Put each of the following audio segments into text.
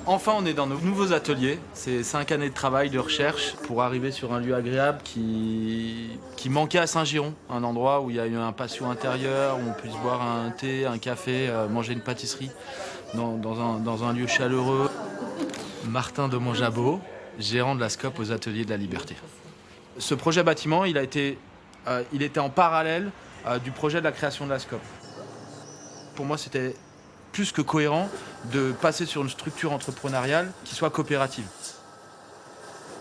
Enfin, on est dans nos nouveaux ateliers. C'est 5 années de travail, de recherche pour arriver sur un lieu agréable qui manquait à Saint-Giron. Un endroit où il y a eu un patio intérieur, où on puisse boire un thé, un café, manger une pâtisserie dans un lieu chaleureux. Martin de Monjabot, gérant de la SCOP aux Ateliers de la Liberté. Ce projet bâtiment, il était en parallèle du projet de la création de la SCOP. Pour moi, c'était plus que cohérent de passer sur une structure entrepreneuriale qui soit coopérative.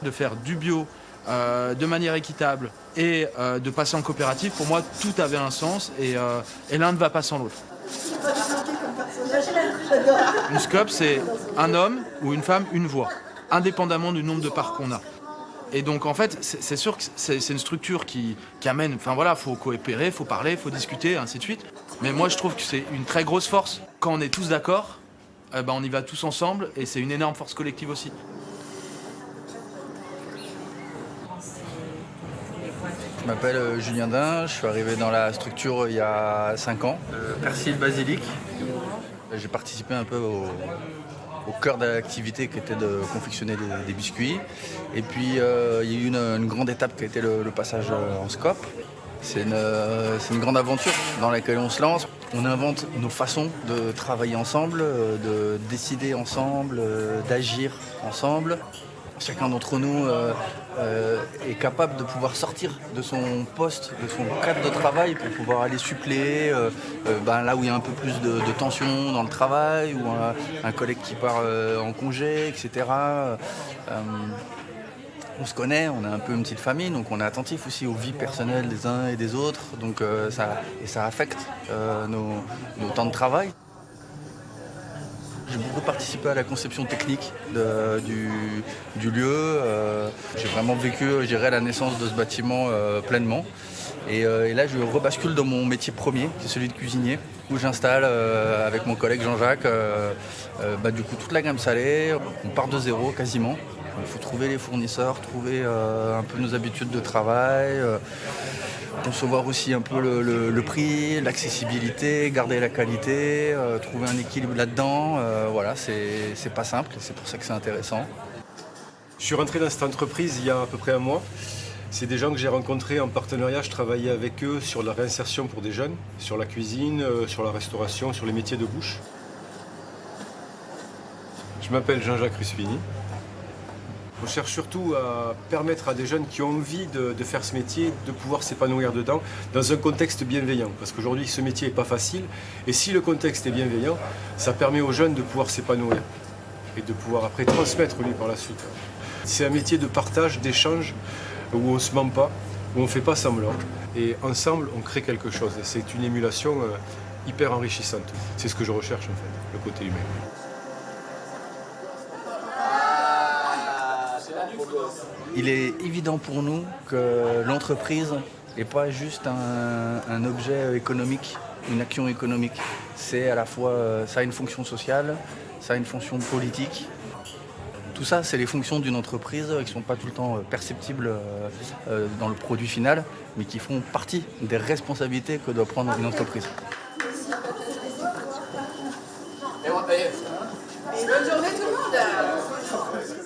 De faire du bio de manière équitable et de passer en coopérative, pour moi, tout avait un sens et l'un ne va pas sans l'autre. Une SCOP, c'est un homme ou une femme, une voix, indépendamment du nombre de parts qu'on a. Et donc, en fait, c'est sûr que c'est une structure qui amène... Enfin voilà, il faut coopérer, il faut parler, il faut discuter, ainsi de suite. Mais moi, je trouve que c'est une très grosse force. Quand on est tous d'accord, on y va tous ensemble et c'est une énorme force collective aussi. Je m'appelle Julien Dain, je suis arrivé dans la structure il y a 5 ans. Persil basilic. J'ai participé un peu au cœur de l'activité qui était de confectionner des biscuits. Et puis il y a eu une grande étape qui a été le passage en SCOP. C'est une grande aventure dans laquelle on se lance. On invente nos façons de travailler ensemble, de décider ensemble, d'agir ensemble. Chacun d'entre nous est capable de pouvoir sortir de son poste, de son cadre de travail pour pouvoir aller suppléer là où il y a un peu plus de tension dans le travail ou un collègue qui part en congé, etc. On se connaît, on a un peu une petite famille, donc on est attentif aussi aux vies personnelles des uns et des autres, donc ça affecte nos temps de travail. J'ai beaucoup participé à la conception technique du lieu. J'ai vraiment vécu, je dirais, la naissance de ce bâtiment pleinement. Et là, je rebascule dans mon métier premier, qui est celui de cuisinier, où j'installe avec mon collègue Jean-Jacques du coup toute la gamme salée. On part de zéro quasiment. Il faut trouver les fournisseurs, trouver un peu nos habitudes de travail, concevoir aussi un peu le prix, l'accessibilité, garder la qualité, trouver un équilibre là-dedans. Voilà, c'est pas simple, c'est pour ça que c'est intéressant. Je suis rentré dans cette entreprise il y a à peu près un mois. C'est des gens que j'ai rencontrés en partenariat, je travaillais avec eux sur la réinsertion pour des jeunes, sur la cuisine, sur la restauration, sur les métiers de bouche. Je m'appelle Jean-Jacques Ruspini. On cherche surtout à permettre à des jeunes qui ont envie de faire ce métier de pouvoir s'épanouir dedans dans un contexte bienveillant. Parce qu'aujourd'hui, ce métier n'est pas facile. Et si le contexte est bienveillant, ça permet aux jeunes de pouvoir s'épanouir et de pouvoir après transmettre lui par la suite. C'est un métier de partage, d'échange, où on ne se ment pas, où on ne fait pas semblant. Et ensemble, on crée quelque chose. Et c'est une émulation hyper enrichissante. C'est ce que je recherche en fait, le côté humain. Il est évident pour nous que l'entreprise n'est pas juste un objet économique, une action économique. C'est à la fois, ça a une fonction sociale, ça a une fonction politique. Tout ça, c'est les fonctions d'une entreprise qui ne sont pas tout le temps perceptibles dans le produit final, mais qui font partie des responsabilités que doit prendre une entreprise.